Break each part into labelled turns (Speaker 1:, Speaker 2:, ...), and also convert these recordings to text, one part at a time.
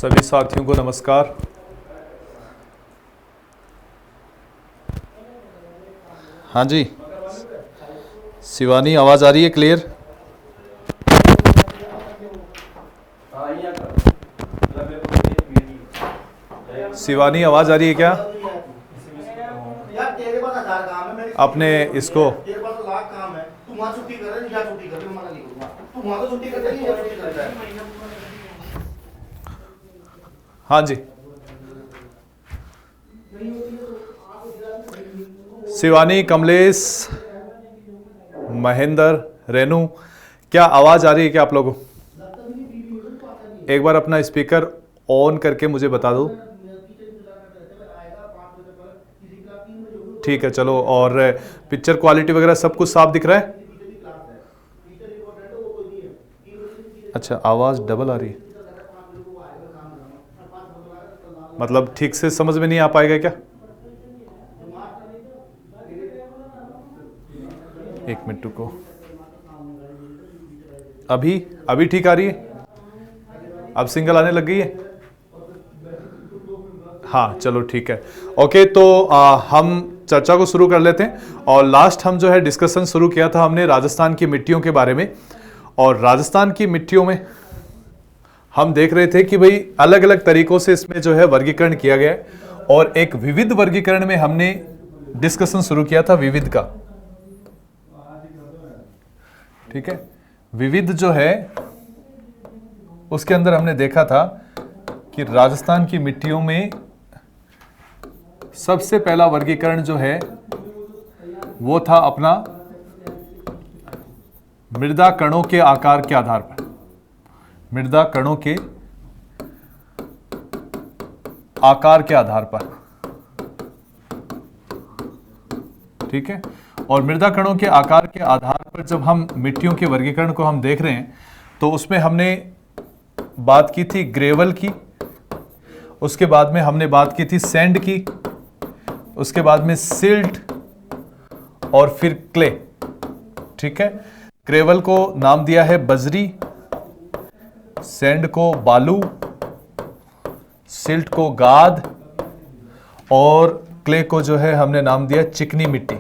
Speaker 1: सभी साथियों को नमस्कार। हाँ जी, शिवानी आवाज़ आ रही है क्लियर? शिवानी आवाज़ आ रही है क्या?
Speaker 2: यार तेरे पास 1000 काम है, मेरी
Speaker 1: आपने इसको
Speaker 2: तेरे पास तो लाख काम है। तू वहां छुट्टी कर रहा है, या छुट्टी कर रही, मना नहीं करूंगा। तू वहां तो छुट्टी कर रही है, या छुट्टी कर रहा है।
Speaker 1: हाँ जी, शिवानी, कमलेश, महेंद्र, रेनू, क्या आवाज़ आ रही है क्या आप लोगों को? एक बार अपना स्पीकर ऑन करके मुझे बता दो। ठीक है, चलो। और पिक्चर क्वालिटी वगैरह सब कुछ साफ दिख रहा है? अच्छा, आवाज़ डबल आ रही है, मतलब ठीक से समझ में नहीं आ पाएगा क्या? एक मिनट रुको। अभी अभी ठीक आ रही है? अब सिंगल आने लग गई है? हाँ, चलो ठीक है। ओके, तो हम चर्चा को शुरू कर लेते हैं। और लास्ट हम जो है डिस्कशन शुरू किया था हमने राजस्थान की मिट्टियों के बारे में। और राजस्थान की मिट्टियों में हम देख रहे थे कि भाई अलग अलग तरीकों से इसमें जो है वर्गीकरण किया गया है। और एक विविध वर्गीकरण में हमने डिस्कशन शुरू किया था विविध का। ठीक है, विविध जो है उसके अंदर हमने देखा था कि राजस्थान की मिट्टियों में सबसे पहला वर्गीकरण जो है वो था अपना मृदा कणों के आकार के आधार पर। मृदा कणों के आकार के आधार पर, ठीक है। और मृदा कणों के आकार के आधार पर जब हम मिट्टियों के वर्गीकरण को हम देख रहे हैं तो उसमें हमने बात की थी ग्रेवल की, उसके बाद में हमने बात की थी सैंड की, उसके बाद में सिल्ट और फिर क्ले। ठीक है, ग्रेवल को नाम दिया है बजरी, सैंड को बालू, सिल्ट को गाद और क्ले को जो है हमने नाम दिया चिकनी मिट्टी।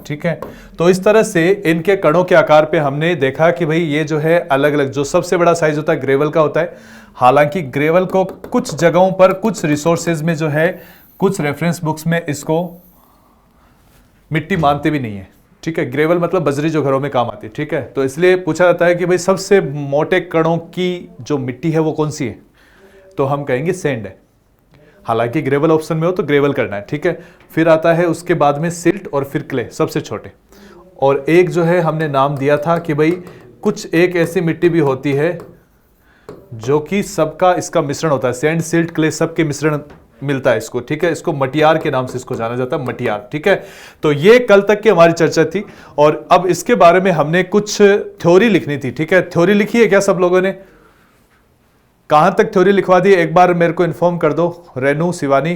Speaker 1: ठीक है, तो इस तरह से इनके कणों के आकार पे हमने देखा कि भाई ये जो है अलग अलग, जो सबसे बड़ा साइज होता है ग्रेवल का होता है। हालांकि ग्रेवल को कुछ जगहों पर, कुछ रिसोर्सेज में जो है, कुछ रेफरेंस बुक्स में इसको मिट्टी मानते भी नहीं है। ठीक है, ग्रेवल मतलब बजरी जो घरों में काम आती है। ठीक है, तो इसलिए पूछा जाता है कि भाई सबसे मोटे कणों की जो मिट्टी है वो कौन सी है, तो हम कहेंगे सैंड है। हालांकि ग्रेवल ऑप्शन में हो तो ग्रेवल करना है। ठीक है, फिर आता है उसके बाद में सिल्ट और फिर क्ले, सबसे छोटे। और एक जो है हमने नाम दिया था कि भाई कुछ एक ऐसी मिट्टी भी होती है जो कि सबका इसका मिश्रण होता है, सैंड सिल्ट क्ले सबके मिश्रण मिलता है इसको। ठीक है, इसको मटियार के नाम से इसको जाना जाता है, मटियार। ठीक है, तो ये कल तक की हमारी चर्चा थी। और अब इसके बारे में हमने कुछ थ्योरी लिखनी थी। ठीक है, थ्योरी लिखी है क्या सब लोगों ने? कहां तक थ्योरी लिखवा दी, एक बार मेरे को इन्फॉर्म कर दो। रेनू, शिवानी,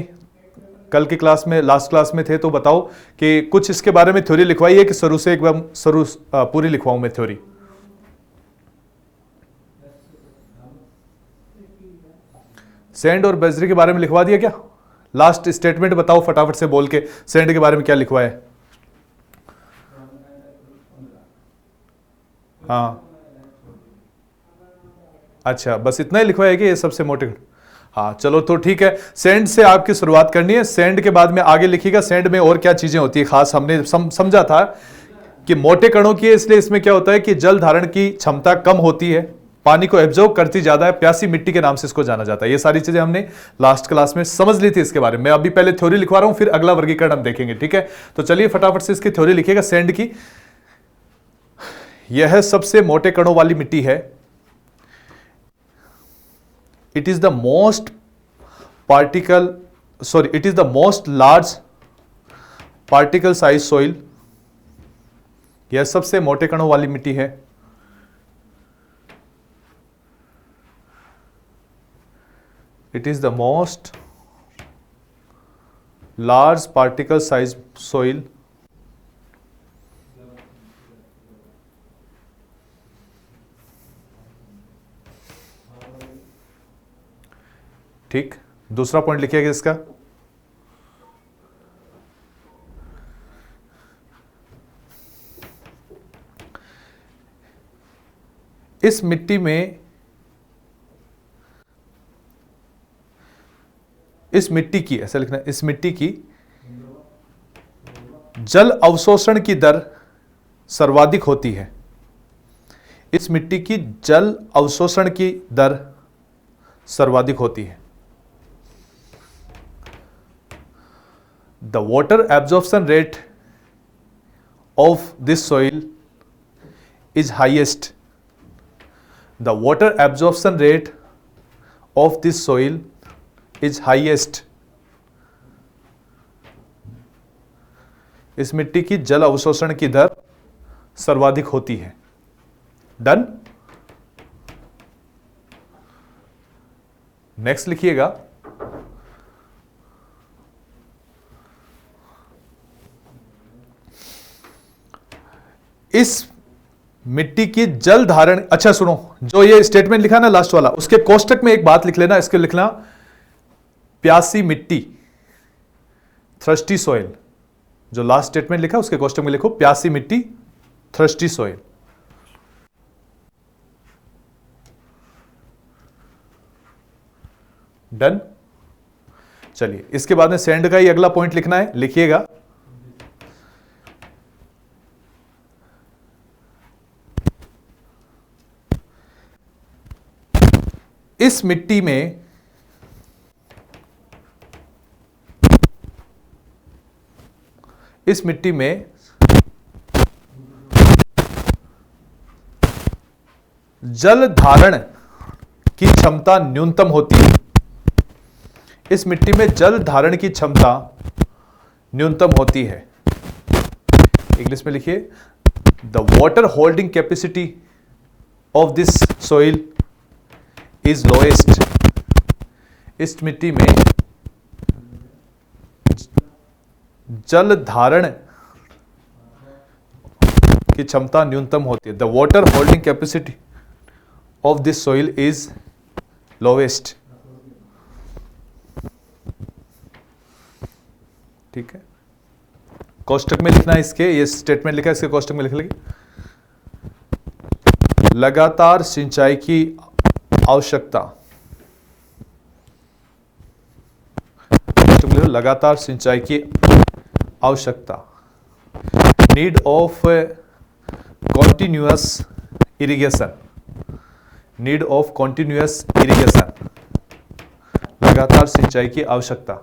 Speaker 1: कल की क्लास में, लास्ट क्लास में थे तो बताओ कि कुछ इसके बारे में थ्योरी लिखवाई है कि शुरू से एकदम शुरू पूरी लिखवाऊं मैं थ्योरी? सैंड और बजरी के बारे में लिखवा दिया क्या? लास्ट स्टेटमेंट बताओ फटाफट से बोल के, सैंड के बारे में क्या लिखवाया है? हाँ, अच्छा, बस इतना ही लिखवाया है कि ये सबसे मोटे। हाँ, चलो तो ठीक है। सैंड से आपकी शुरुआत करनी है। सैंड के बाद में आगे लिखिएगा सैंड में और क्या चीजें होती है खास। हमने समझा था कि मोटे कणों की है, इसलिए इसमें क्या होता है कि जल धारण की क्षमता कम होती है, पानी को एब्जॉर्ब करती ज्यादा है, प्यासी मिट्टी के नाम से इसको जाना जाता है। ये सारी चीजें हमने लास्ट क्लास में समझ ली थी इसके बारे में। मैं अभी पहले थ्योरी लिखवा रहा हूं, फिर अगला वर्गीकरण हम देखेंगे। ठीक है, तो चलिए फटाफट से इसकी थ्योरी लिखिएगा सैंड की। यह सबसे मोटे कणों वाली मिट्टी है। It is the most it is the most large particle size soil। यह सबसे मोटे कणों वाली मिट्टी है। It is the most large particle size soil ठीक, दूसरा पॉइंट लिखिएगा इसका, इस मिट्टी में, इस मिट्टी की, ऐसा लिखना, इस मिट्टी की जल अवशोषण की दर सर्वाधिक होती है। इस मिट्टी की जल अवशोषण की दर सर्वाधिक होती है। The water absorption rate of this soil is highest. The water absorption rate of this soil is highest. इस मिट्टी की जल अवशोषण की दर सर्वाधिक होती है। डन। नेक्स्ट लिखिएगा, इस मिट्टी की जल धारण, अच्छा सुनो, जो ये स्टेटमेंट लिखा ना लास्ट वाला, उसके कोष्टक में एक बात लिख लेना, इसके लिखना प्यासी मिट्टी, थ्रस्टी सॉइल। जो लास्ट स्टेटमेंट लिखा उसके कोष्टक में लिखो प्यासी मिट्टी, थ्रस्टी सॉइल। डन। चलिए, इसके बाद में सेंड का ही अगला पॉइंट लिखना है, लिखिएगा, इस मिट्टी में जल धारण की क्षमता न्यूनतम होती है। इस मिट्टी में जल धारण की क्षमता न्यूनतम होती है। इंग्लिश में लिखिए, the water holding capacity of this soil is lowest. इस मिट्टी में जल धारण की क्षमता न्यूनतम होती है। The water holding capacity of this soil is lowest. ठीक है, कोष्टक में लिखना है इसके, ये स्टेटमेंट लिखा है, इसके कोष्टक में लिख लेंगे, लगातार सिंचाई की आवश्यकता, लगातार सिंचाई की आवश्यकता, need of continuous irrigation, need of continuous irrigation, लगातार सिंचाई की आवश्यकता,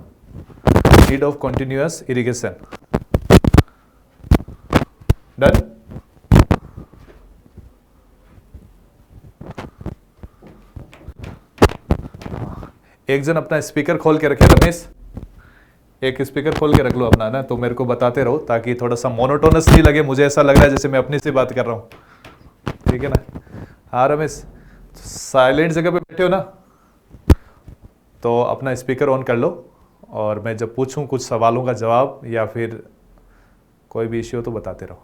Speaker 1: need of continuous irrigation. Done. एक जन अपना स्पीकर खोल के रखे, रमेश, एक स्पीकर खोल के रख लो अपना ना, तो मेरे को बताते रहो, ताकि थोड़ा सा मोनोटोनस नहीं लगे, मुझे ऐसा लग रहा है जैसे मैं अपनी से बात कर रहा हूं। ठीक है ना? हाँ रमेश, साइलेंट जगह पे बैठे हो ना, तो अपना स्पीकर ऑन कर लो, और मैं जब पूछूं कुछ सवालों का जवाब या फिर कोई भी इश्यू हो तो बताते रहो।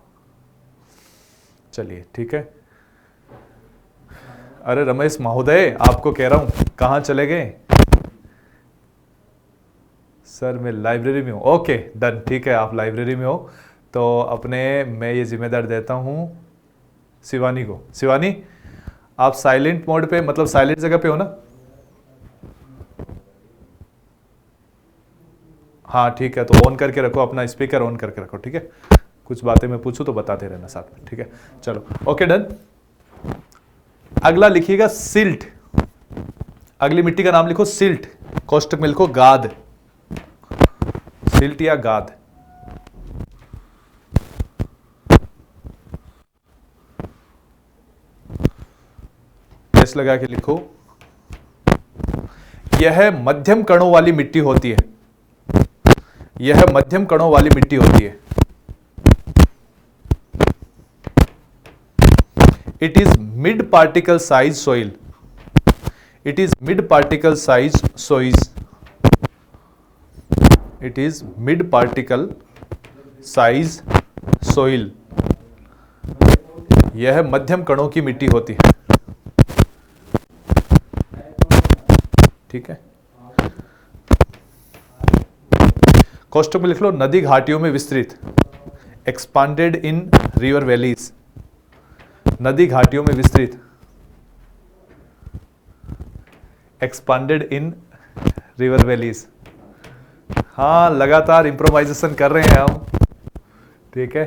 Speaker 1: चलिए ठीक है। अरे रमेश महोदय, आपको कह रहा हूं, कहाँ चले गए? सर मैं लाइब्रेरी में हूँ। ओके डन, ठीक है, आप लाइब्रेरी में हो तो अपने, मैं ये जिम्मेदार देता हूँ शिवानी को। शिवानी, आप साइलेंट मोड पे, मतलब साइलेंट जगह पे हो ना? हाँ ठीक है, तो ऑन करके रखो, अपना स्पीकर ऑन करके रखो। ठीक है, कुछ बातें मैं पूछूं तो बताते रहना साथ में। ठीक है, चलो ओके डन। अगला लिखिएगा सिल्ट। अगली मिट्टी का नाम लिखो सिल्ट, कोष्टक में लिखो गाद, सिल्ट या गाद। एस लगा के लिखो। यह मध्यम कणों वाली मिट्टी होती है, यह मध्यम कणों वाली मिट्टी होती है। It is mid particle size soil, it is mid particle size soil, it is mid particle size soil. यह मध्यम कणों की मिट्टी होती है। ठीक है, कोष्टक में लिख लो नदी घाटियों में विस्तृत, एक्सपांडेड इन रिवर वैलीज, नदी घाटियों में विस्तृत, एक्सपांडेड इन रिवर वैलीज। हाँ, लगातार इम्प्रोवाइजेशन कर रहे हैं हम, ठीक है।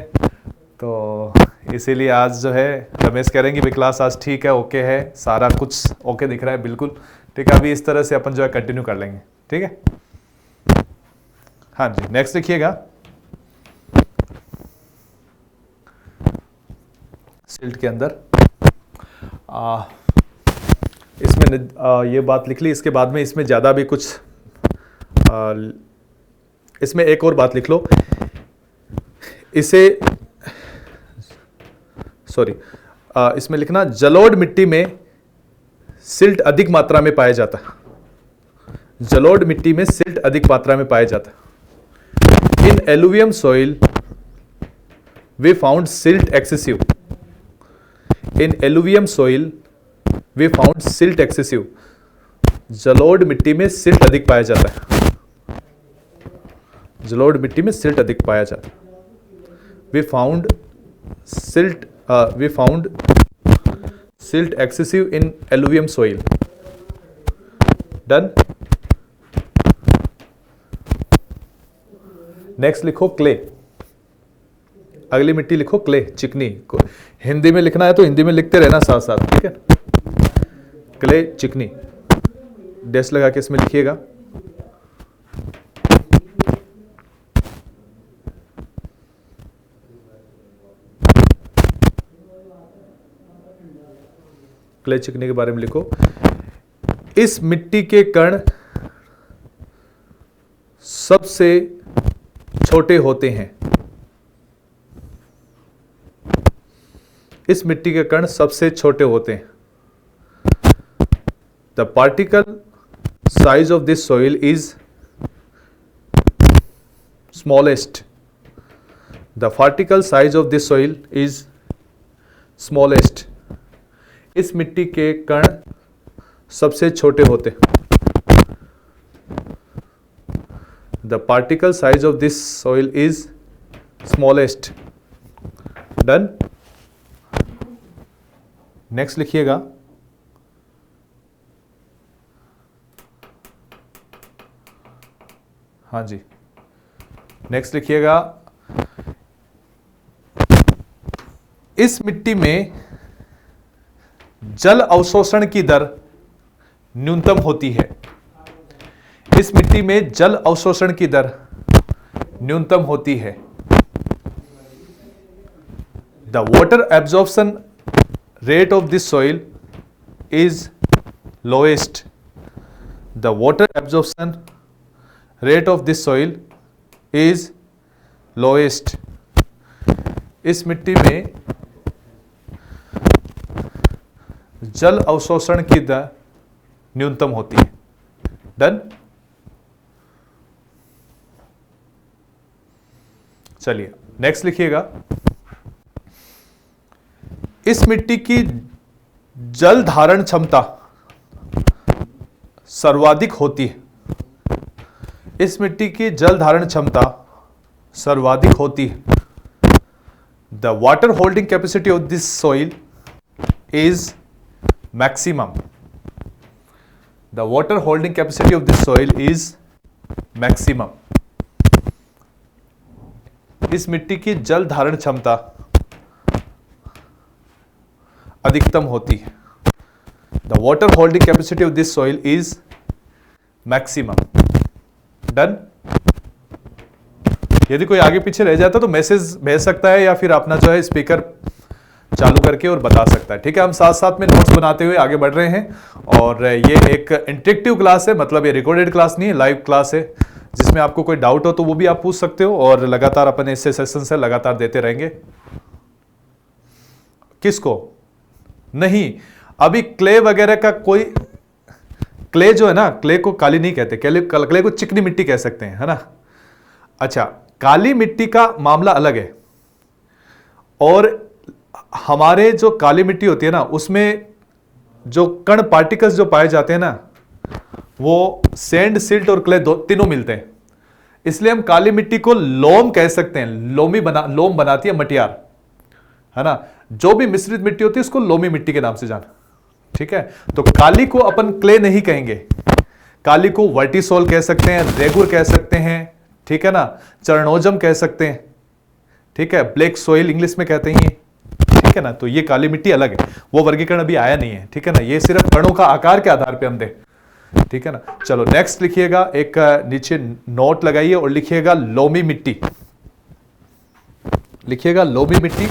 Speaker 1: तो इसीलिए आज जो है रमेश कह रहे हैं कि भाई क्लास आज ठीक है, ओके है, सारा कुछ ओके दिख रहा है, बिल्कुल ठीक है। अभी इस तरह से अपन जो है कंटिन्यू कर लेंगे, ठीक है। हाँ जी, नेक्स्ट देखिएगा, सिल्ट के अंदर इसमें ये बात लिख ली। इसके बाद में इसमें ज़्यादा भी कुछ इसमें एक और बात लिख लो, इसे सॉरी इसमें लिखना जलोढ़ मिट्टी में सिल्ट अधिक मात्रा में पाया जाता है, जलोढ़ मिट्टी में सिल्ट अधिक मात्रा में पाया जाता है। In alluvium soil we found silt excessive, in alluvium soil we found silt excessive, जलोढ़ मिट्टी में सिल्ट अधिक पाया जाता है, जलोढ़ मिट्टी में सिल्ट अधिक पाया जाता है। We found silt excessive in alluvium soil. Done. Next लिखो क्ले, अगली मिट्टी लिखो क्ले, चिकनी। हिंदी में लिखना है तो हिंदी में लिखते रहना साथ साथ, ठीक है। क्ले, चिकनी, डैश लगा के इसमें लिखिएगा। क्ले, चिकनी के बारे में लिखो। इस मिट्टी के कण सबसे छोटे होते हैं, इस मिट्टी के कण सबसे छोटे होते हैं। The particle size of this soil is smallest, the particle size of this soil is smallest. इस मिट्टी के कण सबसे छोटे होते हैं। The particle size of this soil is smallest. Done. Next लिखिएगा, हाँ जी, नेक्स्ट लिखिएगा, इस मिट्टी में जल अवशोषण की दर न्यूनतम होती है, इस मिट्टी में जल अवशोषण की दर न्यूनतम होती है। The water absorption rate of this soil is lowest, the water absorption rate of this soil is lowest। इस मिट्टी में जल अवशोषण की दर न्यूनतम होती है। डन। चलिए नेक्स्ट लिखिएगा, इस मिट्टी की जल धारण क्षमता सर्वाधिक होती है, इस मिट्टी की जल धारण क्षमता सर्वाधिक होती है। The water holding capacity of this soil is maximum, the water holding capacity of this soil is maximum. इस मिट्टी की जल धारण क्षमता अधिकतम होती है। The water holding capacity of this soil is maximum. Done. यदि कोई आगे पीछे रह जाता तो मैसेज भेज सकता है या फिर अपना जो है स्पीकर चालू करके और बता सकता है, ठीक है। हम साथ साथ में नोट्स बनाते हुए आगे बढ़ रहे हैं और ये एक इंटरेक्टिव क्लास है, मतलब ये रिकॉर्डेड क्लास नहीं है, लाइव क्लास है, जिसमें आपको कोई डाउट हो तो वो भी आप पूछ सकते हो और लगातार अपन ऐसे सेशन से लगातार देते रहेंगे। किसको नहीं, अभी क्ले वगैरह का कोई, क्ले जो है ना, क्ले को काली नहीं कहते, क्ले को चिकनी मिट्टी कह सकते हैं, है ना। अच्छा, काली मिट्टी का मामला अलग है और हमारे जो काली मिट्टी होती है ना, उसमें जो कण पार्टिकल्स जो पाए जाते हैं ना, वो सैंड, सिल्ट और क्ले तीनों मिलते हैं। इसलिए हम काली मिट्टी को लोम कह सकते हैं। लोम बनाती है मटियार, है ना। जो भी मिश्रित मिट्टी होती है उसको लोमी मिट्टी के नाम से जाना, ठीक है। तो काली को अपन क्ले नहीं कहेंगे, काली को वर्टिसोल कह सकते हैं, रेगुर कह सकते हैं, ठीक है ना, चरणोजम कह सकते हैं, ठीक है, ब्लैक सोइल इंग्लिश में कहते हैं ये, ठीक है ना। तो ये काली मिट्टी अलग है, वो वर्गीकरण अभी आया नहीं है, ठीक है ना। ये सिर्फ कणों का आकार के आधार पे हम दें, ठीक है ना। चलो नेक्स्ट लिखिएगा, एक नीचे नोट लगाइए और लिखिएगा लोमी मिट्टी, लिखिएगा लोमी मिट्टी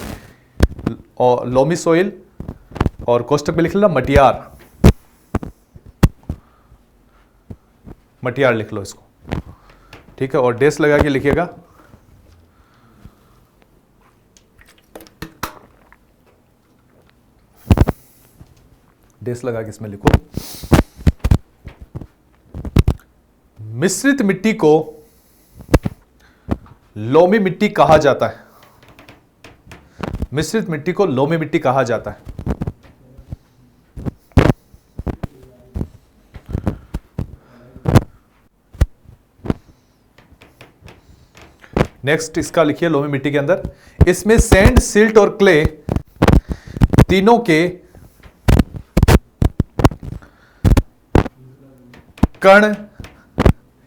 Speaker 1: और लोमी सोइल, और कोष्टक में लिख लेना मटियार, मटियार लिख लो इसको, ठीक है। और डेस लगा के लिखिएगा डेस लगा के इसमें लिखो। मिश्रित मिट्टी को लोमी मिट्टी कहा जाता है, मिश्रित मिट्टी को लोमी मिट्टी कहा जाता है। नेक्स्ट इसका लिखिए लोमी मिट्टी के अंदर, इसमें सैंड, सिल्ट और क्ले तीनों के कण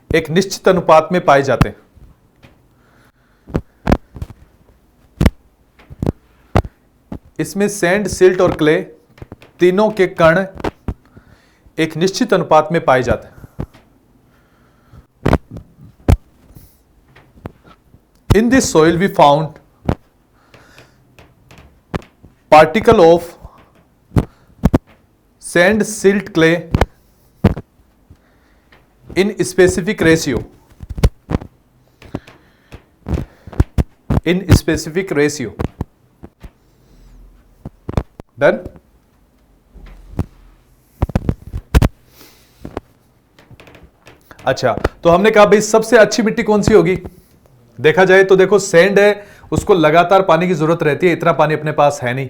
Speaker 1: एक निश्चित अनुपात में पाए जाते हैं। इसमें सैंड, सिल्ट और क्ले तीनों के कण एक निश्चित अनुपात में पाए जाते हैं। In this soil we found particle of sand, silt, clay in specific ratio. In specific ratio. Done? अच्छा, तो हमने कहा भाई सबसे अच्छी मिट्टी कौन सी होगी? देखा जाए तो देखो सैंड है, उसको लगातार पानी की जरूरत रहती है, इतना पानी अपने पास है नहीं,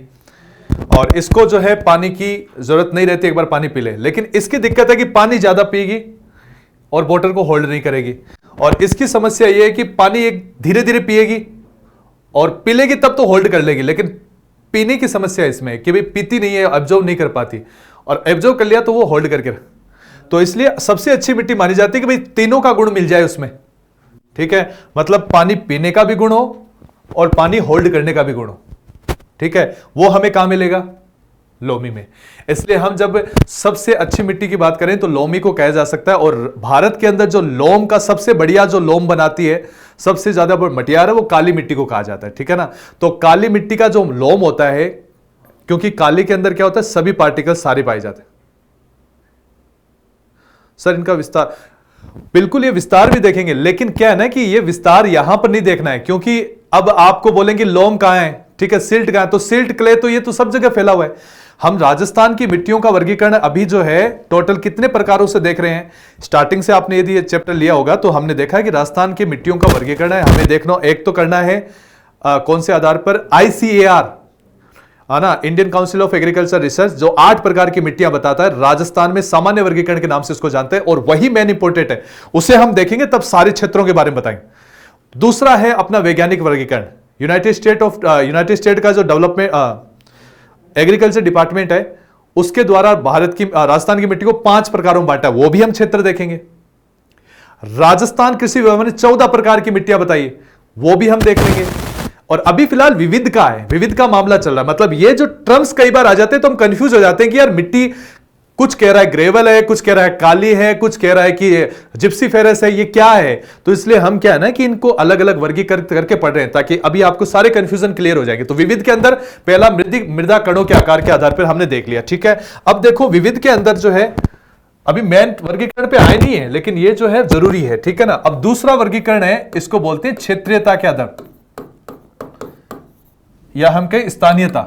Speaker 1: और इसको जो है पानी की जरूरत नहीं रहती, एक बार पानी पी ले, लेकिन इसकी दिक्कत है कि पानी ज्यादा पिएगी और वाटर को होल्ड नहीं करेगी। और इसकी समस्या यह है कि पानी एक धीरे धीरे पिएगी और पी लेगी तब तो होल्ड कर लेगी, लेकिन पीने की समस्या इसमें है कि भाई पीती नहीं है, एब्जॉर्ब नहीं कर पाती, और एब्जॉर्ब कर लिया तो वो होल्ड करके। तो इसलिए सबसे अच्छी मिट्टी मानी जाती है कि भाई तीनों का गुण मिल जाए उसमें, ठीक है। मतलब पानी पीने का भी गुण हो और पानी होल्ड करने का भी गुण हो, ठीक है। वो हमें कहां मिलेगा? लोमी में। इसलिए हम जब सबसे अच्छी मिट्टी की बात करें तो लोमी को कहा जा सकता है। और भारत के अंदर जो लोम का सबसे बढ़िया जो लोम बनाती है, सबसे ज्यादा मटियार है, वो काली मिट्टी को कहा जाता है, ठीक है ना। तो काली मिट्टी का जो लोम होता है, क्योंकि काली के अंदर क्या होता है, सभी पार्टिकल सारे पाए जाते हैं। सर इनका विस्तार, बिल्कुल ये विस्तार भी देखेंगे, लेकिन क्या है ना कि ये विस्तार यहां पर नहीं देखना है, क्योंकि अब आपको बोलेंगे लोम कहां है, ठीक है, सिल्ट कहां है, तो सिल्ट, क्ले तो ये तो सब जगह फैला हुआ है। हम राजस्थान की मिट्टियों का वर्गीकरण अभी जो है टोटल कितने प्रकारों से देख रहे हैं। स्टार्टिंग से आपने यदि ये चैप्टर लिया होगा तो हमने देखा कि राजस्थान की मिट्टियों का वर्गीकरण है, हमें देखना, एक तो करना है कौन से आधार पर, ICAR, है ना, Indian council of agriculture research, जो 8 प्रकार की मिट्टियां बताता है। राजस्थान में सामान्य वर्गीकरण के नाम से इसको जानते हैं, और वही मेन इंपोर्टेंट है, उसे हम देखेंगे तब सारे क्षेत्रों के बारे में बताएंगे। दूसरा है अपना वैज्ञानिक वर्गीकरण, यूनाइटेड स्टेट का जो डेवलपमेंट एग्रीकल्चर डिपार्टमेंट है, उसके द्वारा भारत की राजस्थान की मिट्टी को 5 प्रकारों में बांटा, वो भी हम क्षेत्र देखेंगे। राजस्थान कृषि विभाग ने 14 प्रकार की मिट्टियां बताई, वो भी हम देख लेंगे। और अभी फिलहाल विविध का है, विविध का मामला चल रहा है। मतलब ये जो टर्म्स कई बार आ जाते हैं तो हम कंफ्यूज हो जाते हैं कि यार मिट्टी कुछ कह रहा है ग्रेवल है, कुछ कह रहा है काली है, कुछ कह रहा है कि जिप्सी फेरस है, ये क्या है। तो इसलिए हम क्या है ना कि इनको अलग अलग वर्गीकृत करके पढ़ रहे हैं, ताकि अभी आपको सारे कंफ्यूजन क्लियर हो जाएंगे। तो विविध के अंदर पहला मृदा कणों के आकार के आधार पर हमने देख लिया, ठीक है। अब देखो विविध के अंदर जो है, अभी मेन वर्गीकरण पे आए नहीं है, लेकिन ये जो है जरूरी है, ठीक है ना। अब दूसरा वर्गीकरण है, इसको बोलते हैं क्षेत्रीयता के आधार, या हम कहें स्थानीयता,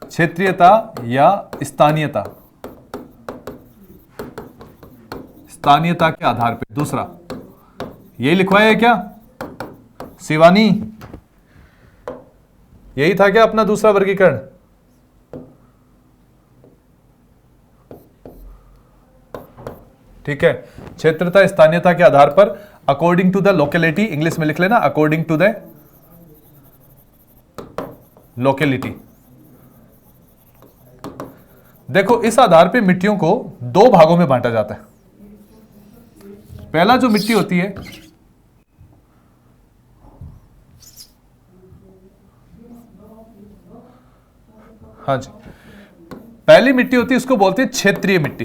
Speaker 1: क्षेत्रीयता या स्थानीयता, स्थानीयता के आधार पे। दूसरा यही लिखवाया है क्या शिवानी? यही था क्या अपना दूसरा वर्गीकरण? ठीक है, क्षेत्रता स्थानीयता के आधार पर according to the locality, English में लिख लेना अकॉर्डिंग टू द लोकेलिटी। देखो इस आधार पे मिट्टियों को दो भागों में बांटा जाता है। पहला जो मिट्टी होती है हाँ जी, पहली मिट्टी होती है उसको बोलते हैं क्षेत्रीय मिट्टी।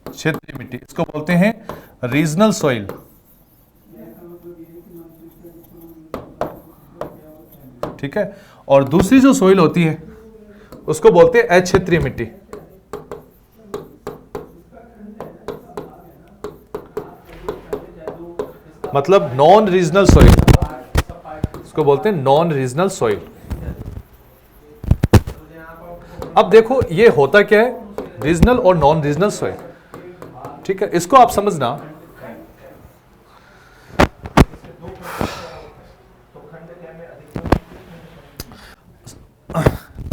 Speaker 1: क्षेत्रीय मिट्टी इसको बोलते हैं रीजनल सॉइल। ठीक है, और दूसरी जो सॉइल होती है उसको बोलते हैं अक्षेत्रीय मिट्टी। मतलब नॉन रीजनल सॉइल, इसको बोलते हैं नॉन रीजनल सॉइल। अब देखो ये होता क्या है, रीजनल और नॉन रीजनल सॉइल। ठीक है, इसको आप समझना।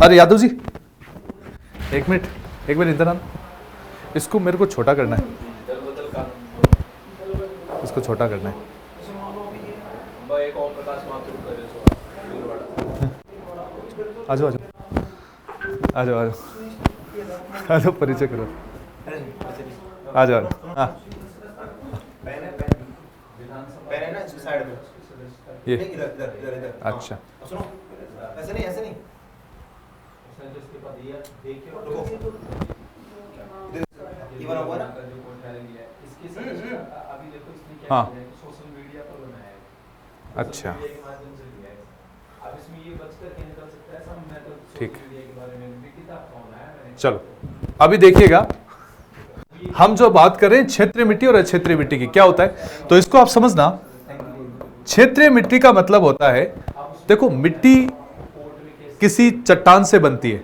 Speaker 1: अरे यादव जी एक मिनट इधर आना, इसको मेरे को छोटा करना है, इसको छोटा करना है। आ जाओ आ जाओ आ जाओ आ जाओ, परिचय करो, आ जाओ। हाँ ये अच्छा,
Speaker 2: ऐसे नहीं
Speaker 1: हाँ अच्छा ठीक, चलो अभी देखिएगा हम जो बात कर रहे हैं क्षेत्रीय मिट्टी और अक्षेत्रीय मिट्टी की, क्या होता है तो इसको आप समझना। क्षेत्रीय मिट्टी का मतलब होता है, देखो मिट्टी किसी चट्टान से बनती है,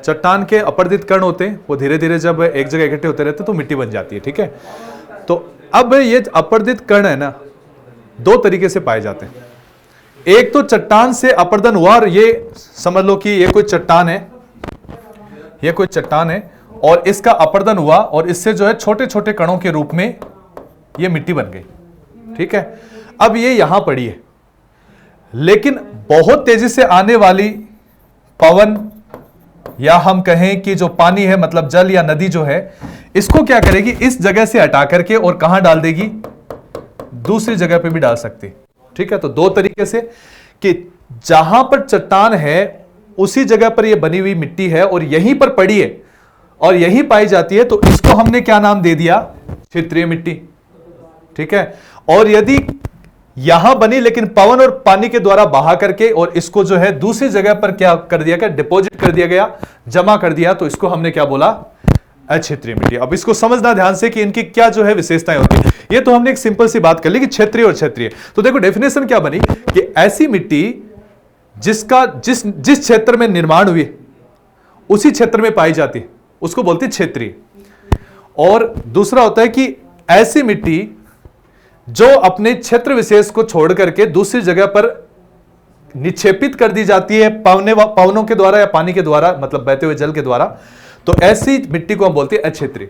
Speaker 1: चट्टान के अपरदित कण होते हैं, वो धीरे धीरे जब एक जगह इकट्ठे होते रहते हैं तो मिट्टी बन जाती है। ठीक है, तो अब ये अपरदित कण है ना, दो तरीके से पाए जाते हैं। एक तो चट्टान से अपरदन हुआ, और ये समझ लो कि ये कोई चट्टान है, ये कोई चट्टान है और इसका अपरदन हुआ और इससे जो है छोटे छोटे कणों के रूप में ये मिट्टी बन गई। ठीक है, अब ये यहां पड़ी है, लेकिन बहुत तेजी से आने वाली पवन या हम कहें कि जो पानी है मतलब जल या नदी जो है, इसको क्या करेगी, इस जगह से हटा करके और कहां डाल देगी, दूसरी जगह पे भी डाल सकती। ठीक है, तो दो तरीके से कि जहां पर चट्टान है उसी जगह पर यह बनी हुई मिट्टी है और यहीं पर पड़ी है और यहीं पाई जाती है, तो इसको हमने क्या नाम दे दिया, क्षेत्रीय मिट्टी। ठीक है, और यदि यहां बनी लेकिन पवन और पानी के द्वारा बहा करके और इसको जो है दूसरी जगह पर क्या कर दिया गया, डिपॉजिट कर दिया गया, जमा कर दिया, तो इसको हमने क्या बोला, अक्षेत्रीय मिट्टी। अब इसको समझना ध्यान से कि इनकी क्या जो है विशेषताएं होती है। ये तो हमने एक सिंपल सी बात कर ली कि क्षेत्रीय और क्षेत्रीय। तो देखो डेफिनेशन क्या बनी कि ऐसी मिट्टी जिसका जिस क्षेत्र में निर्माण हुई उसी क्षेत्र में पाई जाती है, उसको बोलते हैं क्षेत्रीय। और दूसरा होता है कि ऐसी मिट्टी जो अपने क्षेत्र विशेष को छोड़ करके दूसरी जगह पर निक्षेपित कर दी जाती है पवनों के द्वारा या पानी के द्वारा, मतलब बहते हुए जल के द्वारा, तो ऐसी मिट्टी को हम बोलते हैं अक्षेत्रीय।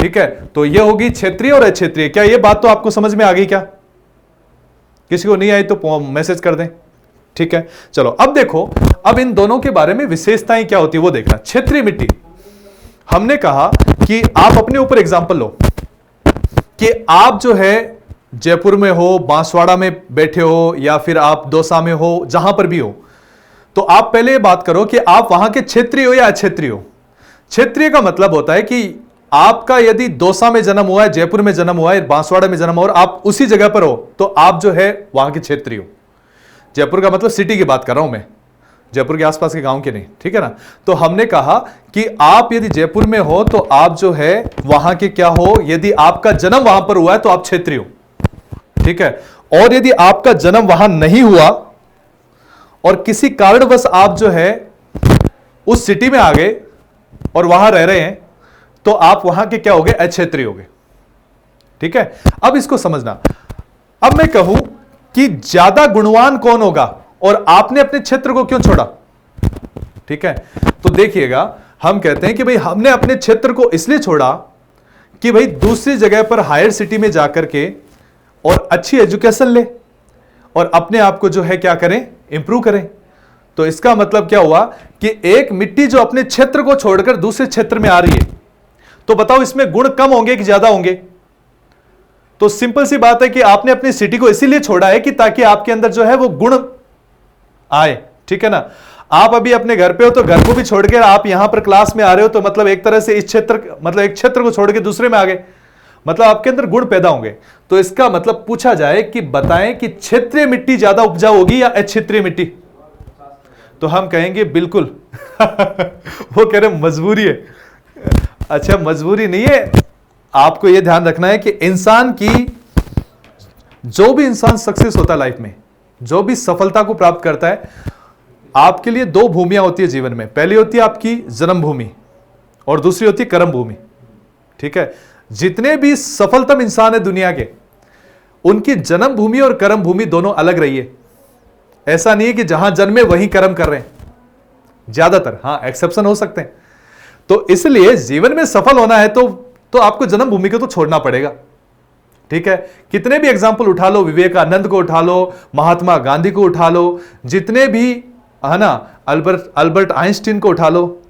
Speaker 1: ठीक है, तो ये होगी क्षेत्रीय और अक्षेत्रीय। क्या ये बात तो आपको समझ में आ गई? क्या किसी को नहीं आई तो मैसेज कर दें। ठीक है, चलो अब देखो, अब इन दोनों के बारे में विशेषताएं क्या होती है वो देखना। क्षेत्रीय मिट्टी, हमने कहा कि आप अपने ऊपर एग्जांपल लो कि आप जो है जयपुर में हो, बांसवाड़ा में बैठे हो, या फिर आप दौसा में हो, जहां पर भी हो, तो आप पहले ये बात करो कि आप वहां के क्षेत्रीय हो या अक्षेत्रीय हो। क्षेत्रीय का मतलब होता है कि आपका यदि दौसा में जन्म हुआ है, जयपुर में जन्म हुआ है, बांसवाड़ा में जन्म हुआ और आप उसी जगह पर हो, तो आप जो है वहां के क्षेत्रीय हो। जयपुर का मतलब सिटी की बात कर रहा हूं मैं, जयपुर के आसपास के गांव के नहीं। ठीक है ना, तो हमने कहा कि आप यदि जयपुर में हो तो आप जो है वहां के क्या हो, यदि आपका जन्म वहां पर हुआ है तो आप क्षेत्रीय हो। ठीक है, और यदि आपका जन्म वहां नहीं हुआ और किसी कारणवश आप जो है उस सिटी में आ गए और वहां रह रहे हैं, तो आप वहां के क्या हो गए, अक्षेत्रीय हो गए। ठीक है, अब इसको समझना। अब मैं कहूं कि ज्यादा गुणवान कौन होगा और आपने अपने क्षेत्र को क्यों छोड़ा। ठीक है, तो देखिएगा, हम कहते हैं कि भाई हमने अपने क्षेत्र को इसलिए छोड़ा कि भाई दूसरी जगह पर हायर सिटी में जाकर के और अच्छी एजुकेशन ले और अपने आप को जो है क्या करें, इंप्रूव करें। तो इसका मतलब क्या हुआ कि एक मिट्टी जो अपने क्षेत्र को छोड़कर दूसरे क्षेत्र में आ रही है, तो बताओ इसमें गुण कम होंगे कि ज्यादा होंगे? तो सिंपल सी बात है कि आपने अपनी सिटी को इसीलिए छोड़ा है कि ताकि आपके अंदर जो है वो गुण आए, ठीक है ना। आप अभी अपने घर पे हो तो घर को भी छोड़ के आप यहां पर क्लास में आ रहे हो, तो मतलब एक तरह से इस क्षेत्र, मतलब एक क्षेत्र को छोड़ के दूसरे में आ गए, मतलब आपके अंदर गुण पैदा होंगे। तो इसका मतलब पूछा जाए कि बताएं कि क्षेत्रीय मिट्टी ज्यादा उपजाऊ होगी या अक्षेत्रीय मिट्टी, तो हम कहेंगे बिल्कुल वो कह रहे मजबूरी है। अच्छा, मजबूरी नहीं है, आपको यह ध्यान रखना है कि इंसान की, जो भी इंसान सक्सेस होता है लाइफ में, जो भी सफलता को प्राप्त करता है, आपके लिए दो भूमियां होती है जीवन में। पहली होती है आपकी जन्म भूमि और दूसरी होती है कर्म भूमि, ठीक है। जितने भी सफलतम इंसान है दुनिया के, उनकी जन्म भूमि और कर्म भूमि दोनों अलग रही है। ऐसा नहीं है कि जहां जन्मे वहीं कर्म कर रहे हैं, ज्यादातर, हाँ एक्सेप्शन हो सकते हैं। तो इसलिए जीवन में सफल होना है तो आपको जन्म भूमि को तो छोड़ना पड़ेगा, ठीक है। कितने भी एग्जाम्पल उठा लो, विवेकानंद को उठा लो, महात्मा गांधी को उठा लो, जितने भी है ना, अल्बर्ट आइंस्टीन को उठा लो,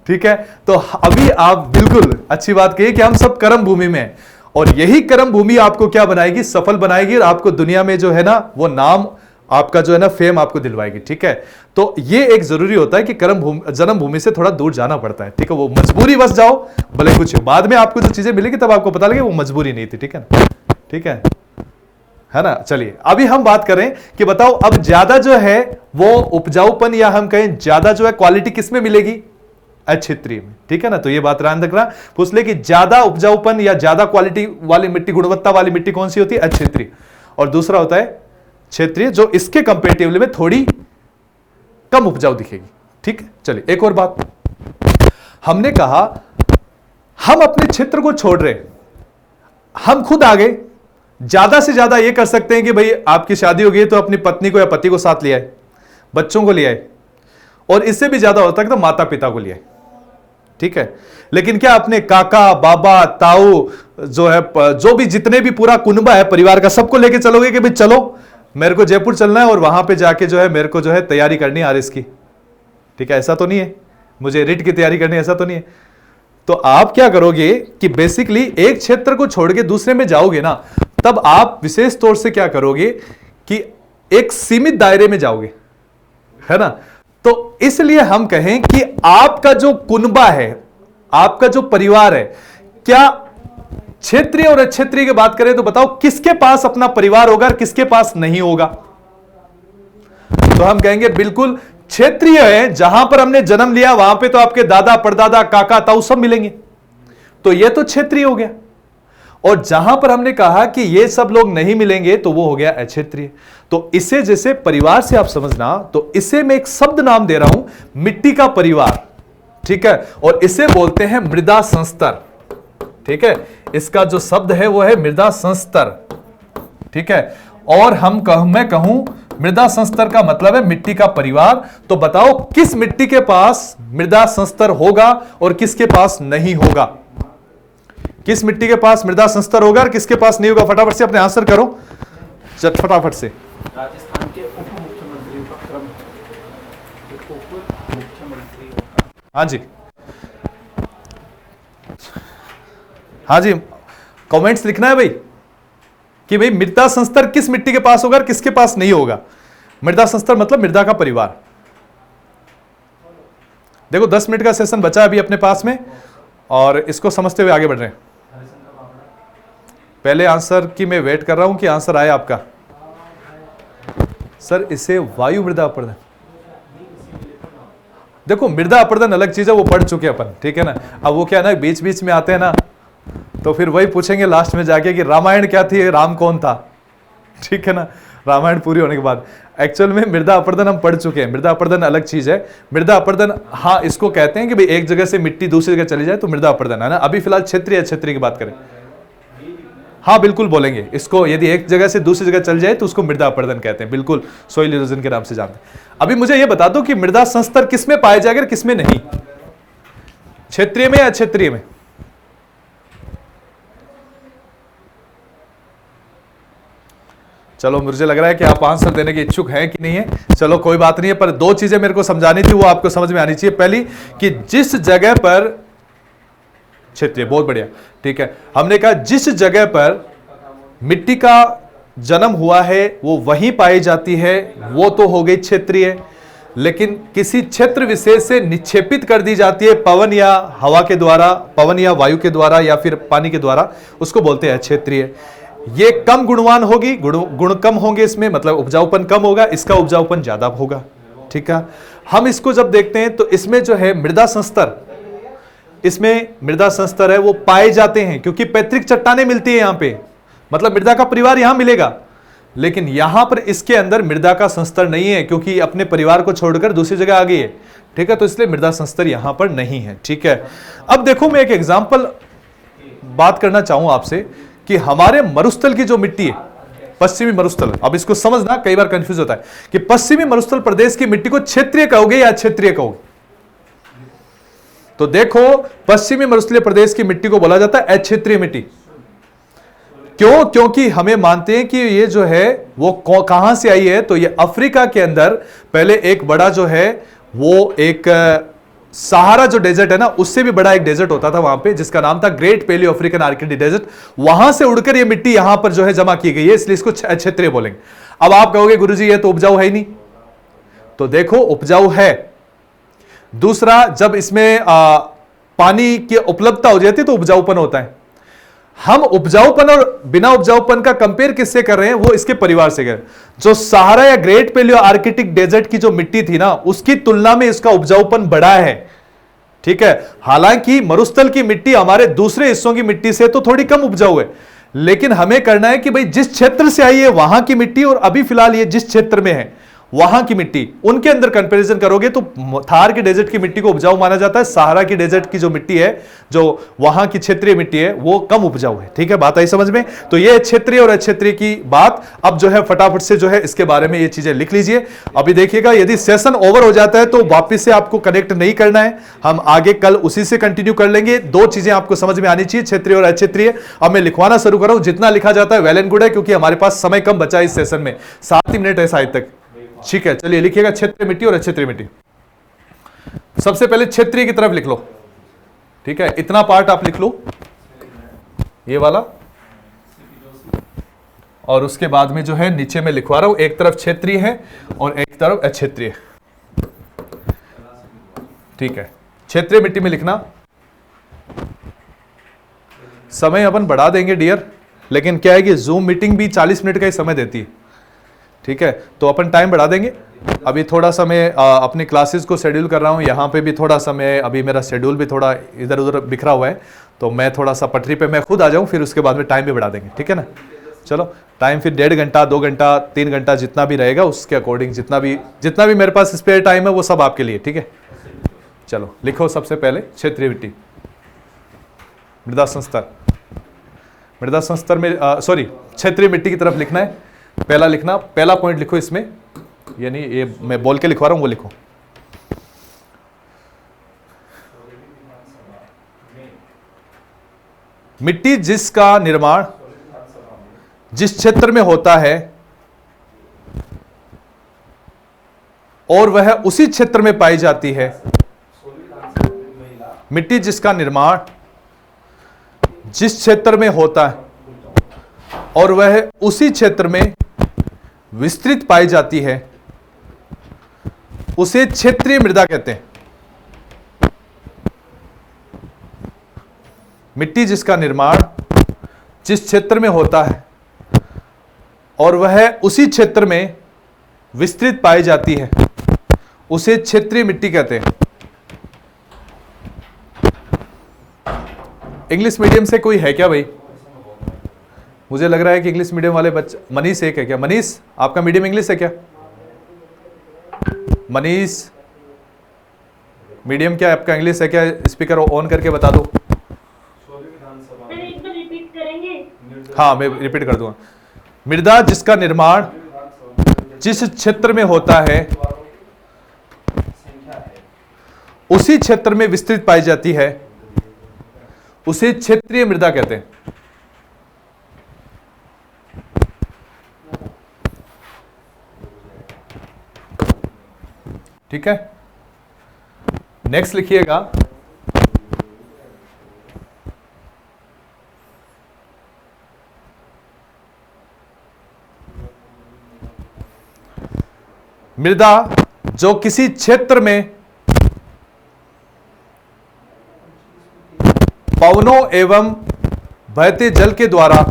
Speaker 1: ठीक है। तो अभी आप बिल्कुल अच्छी बात कही कि हम सब कर्म भूमि में हैं, और यही कर्म भूमि आपको क्या बनाएगी, सफल बनाएगी, और आपको दुनिया में जो है ना वो नाम आपका जो है ना फेम आपको दिलवाएगी, ठीक है। तो ये एक जरूरी होता है कि जन्म भूमि से थोड़ा दूर जाना पड़ता है, ठीक है। वो मजबूरी बस जाओ, भले कुछ बाद में आपको जो चीजें मिलेगी तब आपको पता लगे वो मजबूरी नहीं थी, ठीक है ना, ठीक है ना। चलिए अभी हम बात करें कि बताओ अब ज्यादा जो है वो उपजाऊपन, या हम कहें ज्यादा जो है क्वालिटी किसमें मिलेगी, अक्षेत्रीय में, ठीक है ना। तो ये बात ध्यान रखना, पूछ ले कि ज्यादा उपजाऊपन या ज्यादा क्वालिटी वाली मिट्टी, गुणवत्ता वाली मिट्टी कौन सी होती है, अक्षेत्रीय, और दूसरा होता है क्षेत्रीय, जो इसके कंपेरेटिवली में थोड़ी कम उपजाऊ दिखेगी, ठीक है। चलिए एक और बात, हमने कहा हम अपने क्षेत्र को छोड़ रहे, हम खुद आगे ज्यादा से ज्यादा ये कर सकते हैं कि भाई आपकी शादी हो गई तो अपनी पत्नी को या पति को साथ ले आए, बच्चों को ले आए, और इससे भी ज्यादा होता है तो माता पिता को ले आए, ठीक है। लेकिन क्या अपने काका बाबा ताऊ जो है, जो भी जितने भी पूरा कुनबा है परिवार का, सबको लेके चलोगे कि भाई चलो मेरे को जयपुर चलना है और वहां पे जाके जो है मेरे को जो है तैयारी करनी है आरएस की, ठीक है, ऐसा तो नहीं है, मुझे रिट की तैयारी करनी है, ऐसा तो नहीं है। तो आप क्या करोगे कि बेसिकली एक क्षेत्र को छोड़ के दूसरे में जाओगे ना, तब आप विशेष तौर से क्या करोगे कि एक सीमित दायरे में जाओगे, है ना। तो इसलिए हम कहें कि आपका जो कुनबा है, आपका जो परिवार है, क्या क्षेत्रीय और अक्षेत्रीय की बात करें तो बताओ किसके पास अपना परिवार होगा और किसके पास नहीं होगा। तो हम कहेंगे बिल्कुल क्षेत्रीय है, जहां पर हमने जन्म लिया वहां पे तो आपके दादा परदादा काका ताऊ सब मिलेंगे, तो ये तो क्षेत्रीय हो गया। और जहां पर हमने कहा कि ये सब लोग नहीं मिलेंगे तो वो हो गया अक्षेत्रीय। तो इसे जैसे परिवार से आप समझना, तो इसे मैं एक शब्द नाम दे रहा हूं, मिट्टी का परिवार, ठीक है, और इसे बोलते हैं मृदा संस्तर, ठीक है। इसका जो शब्द है वो है मृदा संस्तर, ठीक है। और मैं कहूं मृदा संस्तर का मतलब है मिट्टी का परिवार। तो बताओ किस मिट्टी के पास मृदा संस्तर होगा और किसके पास नहीं होगा, किस मिट्टी के पास मृदा संस्तर होगा और किसके पास नहीं होगा, फटाफट से अपने आंसर करो, फटाफट से।
Speaker 3: राजस्थान के उप मुख्यमंत्रियों का क्रम, उप मुख्यमंत्रियों का,
Speaker 1: हाँ जी, हाँ जी, कमेंट्स लिखना है भाई कि भाई मृदा संस्तर किस मिट्टी के पास होगा और किसके पास नहीं होगा। मृदा संस्तर मतलब मृदा का परिवार। देखो 10 मिनट का सेशन बचा है अभी अपने पास में, और इसको समझते हुए आगे बढ़ रहे हैं। पहले आंसर की मैं वेट कर रहा हूं कि आंसर आए आपका। सर इसे वायु मृदा अपर्दन, देखो मृदा अपर्दन अलग चीज है, वो पढ़ चुके अपन, ठीक है ना। अब वो क्या है ना, बीच बीच में आते हैं ना, तो फिर वही पूछेंगे लास्ट में जाके कि रामायण क्या थी, राम कौन था, ठीक है ना, रामायण पूरी होने के बाद। एक्चुअल में मृदा अपर्दन हम पढ़ चुके हैं, मृदा अपर्दन अलग चीज है। मृदा अपर्दन, हाँ इसको कहते हैं कि भाई एक जगह से मिट्टी दूसरी जगह चली जाए तो मृदा अपर्दन है ना। अभी फिलहाल क्षेत्रीय क्षेत्रीय की बात करें, हाँ बिल्कुल बोलेंगे इसको, यदि एक जगह से दूसरी जगह चल जाए तो उसको मृदा अपर्दन कहते हैं, बिल्कुल सोइल इरोजन के नाम से जानते हैं। अभी मुझे यह बता दो कि मृदा संस्तर किसमें पाया जाएगा, किसमें नहीं, क्षेत्रीय में या अक्षेत्रीय में, चलो मुझे लग रहा है कि आप आंसर देने के इच्छुक हैं कि नहीं है। चलो कोई बात नहीं है, पर दो चीजें मेरे को समझानी थी, वो आपको समझ में आनी चाहिए। पहली कि जिस जगह पर क्षेत्रीय, बहुत बढ़िया, ठीक है। हमने कहा जिस जगह पर मिट्टी का जन्म हुआ है वो वहीं पाई जाती है, वो तो हो गई क्षेत्रीय। लेकिन किसी क्षेत्र विशेष से निक्षेपित कर दी जाती है पवन या हवा के द्वारा, पवन या वायु के द्वारा या फिर पानी के द्वारा, उसको बोलते हैं क्षेत्रीय। ये कम गुणवान होगी, गुण कम होंगे इसमें, मतलब उपजाऊपन कम होगा, इसका उपजाऊपन ज्यादा होगा, ठीक है। हम इसको जब देखते हैं तो इसमें जो है मृदा संस्तर, इसमें मृदा संस्तर है वो पाए जाते हैं, क्योंकि पैतृक चट्टानें मिलती है यहां पे, मतलब मृदा का परिवार यहां मिलेगा। लेकिन यहां पर इसके अंदर मृदा का संस्तर नहीं है, क्योंकि अपने परिवार को छोड़कर दूसरी जगह आ गई है, ठीक है। तो इसलिए मृदा संस्तर यहां पर नहीं है, ठीक है। अब देखो मैं एक एग्जांपल बात करना चाहूं आपसे कि हमारे मरुस्थल की जो मिट्टी है, पश्चिमी मरुस्थल, अब इसको समझना, कई बार कंफ्यूज होता है कि पश्चिमी मरुस्थल प्रदेश की मिट्टी को क्षेत्रीय कहोगे या अक्षेत्रीय कहोगे। तो देखो पश्चिमी मरुस्थलीय प्रदेश की मिट्टी को बोला जाता है अक्षेत्रीय मिट्टी। क्यों? क्योंकि हमें मानते हैं कि ये जो है वो कहां से आई है, तो ये अफ्रीका के अंदर पहले एक बड़ा जो है वो एक सहारा जो डेजर्ट है ना, उससे भी बड़ा एक डेजर्ट होता था वहां पे, जिसका नाम था ग्रेट पैलियो अफ्रीकन आर्किडी डेजर्ट। वहां से उड़कर ये मिट्टी यहां पर जो है जमा की गई है, इसलिए इसको क्षेत्रीय बोलेंगे। अब आप कहोगे गुरुजी ये तो उपजाऊ है ही नहीं, तो देखो उपजाऊ है। दूसरा, जब इसमें पानी की उपलब्धता हो जाती है तो उपजाऊपन होता है। हम उपजाऊपन और बिना उपजाऊपन का कंपेयर किससे कर रहे हैं, वो इसके परिवार से कर रहे हैं। जो सहारा या ग्रेट पैलियो आर्किटिक डेजर्ट की जो मिट्टी थी ना, उसकी तुलना में इसका उपजाऊपन बड़ा है, ठीक है। हालांकि मरुस्थल की मिट्टी हमारे दूसरे हिस्सों की मिट्टी से तो थोड़ी कम उपजाऊ है, लेकिन हमें करना है कि भाई जिस क्षेत्र से आई है वहां की मिट्टी और अभी फिलहाल ये जिस क्षेत्र में है वहां की मिट्टी, उनके अंदर कंपैरिजन करोगे तो थार के डेजर्ट की मिट्टी को उपजाऊ माना जाता है, सहारा की डेजर्ट की जो मिट्टी है, जो वहां की क्षेत्रीय मिट्टी है, वो कम उपजाऊ है, ठीक है। बात आई समझ में? तो ये क्षेत्रीय और अक्षेत्रीय की बात, अब जो है फटाफट से जो है इसके बारे में ये चीजें लिख लीजिए। अभी देखिएगा यदि सेशन ओवर हो जाता है तो वापिस से आपको कनेक्ट नहीं करना है, हम आगे कल उसी से कंटिन्यू कर लेंगे। दो चीजें आपको समझ में आनी चाहिए, क्षेत्रीय और अक्षेत्रीय। अब मैं लिखवाना शुरू कर रहा हूं, जितना लिखा जाता है वेल एंड गुड है, क्योंकि हमारे पास समय कम बचा है इस सेशन में, 7 ही मिनट है शायद तक, ठीक है। चलिए लिखिएगा क्षेत्रीय मिट्टी और अक्षेत्रीय मिट्टी। सबसे पहले क्षेत्रीय की तरफ लिख लो, ठीक है। इतना पार्ट आप लिख लो, ये वाला, और उसके बाद में जो है नीचे में लिखवा रहा हूं, एक तरफ क्षेत्रीय है और एक तरफ अक्षेत्रीय, ठीक है। क्षेत्रीय मिट्टी में लिखना, समय अपन बढ़ा देंगे डियर, लेकिन क्या है कि जूम मीटिंग भी 40 मिनट का ही समय देती है, ठीक है। तो अपन टाइम बढ़ा देंगे। अभी थोड़ा समय अपनी क्लासेस को शेड्यूल कर रहा हूँ, यहाँ पे भी थोड़ा समय, अभी मेरा शेड्यूल भी थोड़ा इधर उधर बिखरा हुआ है, तो मैं थोड़ा सा पटरी पे मैं खुद आ जाऊँ, फिर उसके बाद में टाइम भी बढ़ा देंगे, ठीक है ना। चलो टाइम फिर 1.5 घंटा, 2 घंटा, 3 घंटा, जितना भी रहेगा उसके अकॉर्डिंग, जितना भी मेरे पास स्पेयर टाइम है वो सब आपके लिए, ठीक है। चलो लिखो सबसे पहले क्षेत्रीय मिट्टी, मृदा संस्तर। मृदा संस्तर में सॉरी क्षेत्रीय मिट्टी की तरफ लिखना है। पहला लिखना, पहला पॉइंट लिखो इसमें, यानी ये मैं बोल के लिखवा रहा हूं वो लिखो। मिट्टी जिसका निर्माण जिस क्षेत्र में होता है और वह उसी क्षेत्र में पाई जाती है, मिट्टी जिसका निर्माण जिस क्षेत्र में होता है और वह उसी क्षेत्र में विस्तृत पाई जाती है, उसे क्षेत्रीय मृदा कहते हैं। मिट्टी जिसका निर्माण जिस क्षेत्र में होता है और वह उसी क्षेत्र में विस्तृत पाई जाती है, उसे क्षेत्रीय मिट्टी कहते हैं। इंग्लिश मीडियम से कोई है क्या भाई? मुझे लग रहा है कि इंग्लिश मीडियम वाले बच्चे, मनीष एक है क्या? मनीष आपका मीडियम इंग्लिश है क्या? मनीष मीडियम क्या आपका इंग्लिश है क्या? स्पीकर ऑन करके बता दो।
Speaker 4: एक बार रिपीट करेंगे?
Speaker 1: हाँ मैं रिपीट कर दूंगा। मृदा जिसका निर्माण जिस क्षेत्र में होता है उसी क्षेत्र में विस्तृत पाई जाती है, उसे क्षेत्रीय मृदा कहते हैं। ठीक है, नेक्स्ट लिखिएगा मृदा जो किसी क्षेत्र में पवनों एवं बहते जल के द्वारा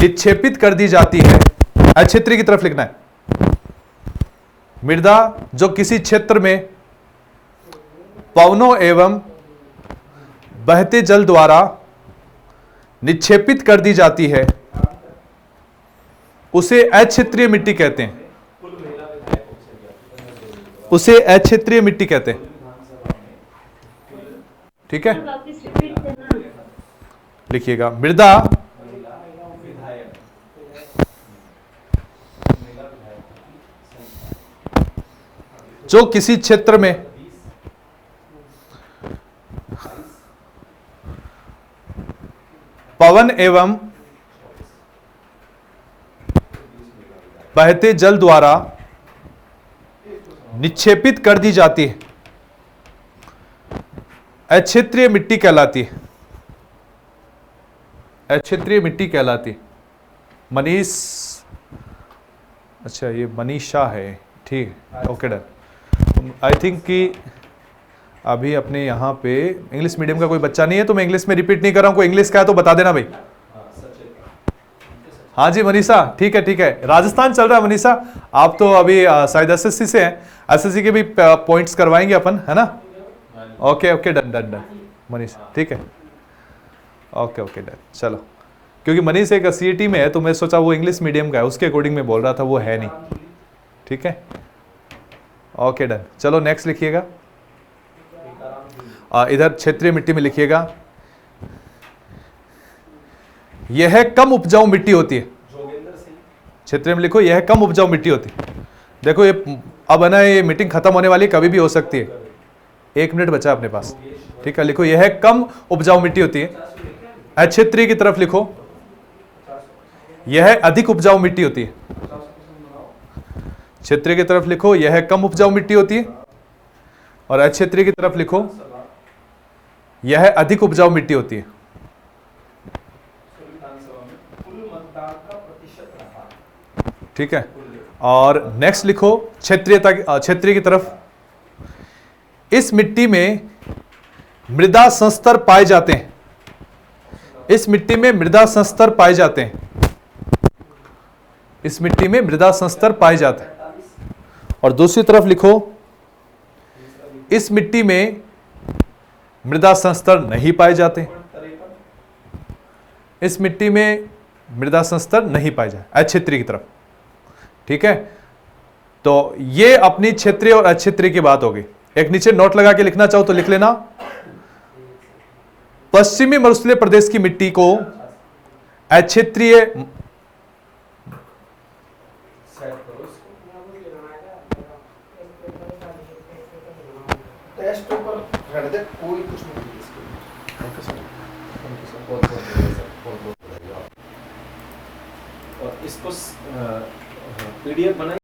Speaker 1: निक्षेपित कर दी जाती है। क्षेत्रीय की तरफ लिखना है। मृदा जो किसी क्षेत्र में पवनों एवं बहते जल द्वारा निक्षेपित कर दी जाती है उसे अक्षेत्रीय मिट्टी कहते हैं। उसे अक्षेत्रीय मिट्टी कहते हैं। ठीक है, लिखिएगा मृदा जो किसी क्षेत्र में पवन एवं बहते जल द्वारा निक्षेपित कर दी जाती है अक्षेत्रीय मिट्टी कहलाती है। अक्षेत्रीय मिट्टी कहलाती है। मनीष, अच्छा ये मनीषा है, ठीक है, ओके डन। आई थिंक कि अभी अपने यहाँ पे इंग्लिश मीडियम का कोई बच्चा नहीं है, तो मैं इंग्लिश में रिपीट नहीं कर रहा हूँ। कोई इंग्लिश का है तो बता देना भाई। हाँ जी मनीषा, ठीक है ठीक है, राजस्थान चल रहा है मनीषा। आप तो अभी शायद एसएससी से हैं, एसएससी के भी पॉइंट्स करवाएंगे अपन, है ना? Okay okay done done done Manisha, ठीक है, ओके ओके डन। चलो, क्योंकि मनीष एक सीईटी में है तो मैं सोचा वो इंग्लिश मीडियम का है, उसके अकॉर्डिंग में बोल रहा था, वो है नहीं। ठीक है, ओके डन। चलो नेक्स्ट लिखिएगा, इधर क्षेत्रीय मिट्टी में लिखिएगा यह कम उपजाऊ मिट्टी होती है। क्षेत्रीय में लिखो यह कम उपजाऊ मिट्टी होती है। देखो ये अब है ना, ये मीटिंग खत्म होने वाली, कभी भी हो सकती है। 1 मिनट बचा अपने पास, ठीक है। लिखो यह कम उपजाऊ मिट्टी होती है। अक्षेत्रीय की तरफ लिखो यह अधिक उपजाऊ मिट्टी होती है। क्षेत्रीय की तरफ लिखो यह कम उपजाऊ मिट्टी होती है, और अक्षेत्रीय की तरफ लिखो यह अधिक उपजाऊ मिट्टी होती है। ठीक है, और नेक्स्ट लिखो क्षेत्रीय की तरफ इस मिट्टी में मृदा संस्तर पाए जाते हैं। इस मिट्टी में मृदा संस्तर पाए जाते हैं। इस मिट्टी में मृदा संस्तर पाए जाते हैं। और दूसरी तरफ लिखो इस मिट्टी में मृदा संस्तर नहीं पाए जाते। इस मिट्टी में मृदा संस्तर नहीं पाए जाते, अक्षेत्रीय की तरफ। ठीक है, तो ये अपनी क्षेत्रीय और अक्षेत्रीय की बात होगी। एक नीचे नोट लगा के लिखना चाहो तो लिख लेना, पश्चिमी मरुस्थलीय प्रदेश की मिट्टी को अक्षेत्रीय
Speaker 2: टेस्ट पेपर रख दे, कोई कुछ नहीं।
Speaker 3: और इसको पीडीएफ बनाई।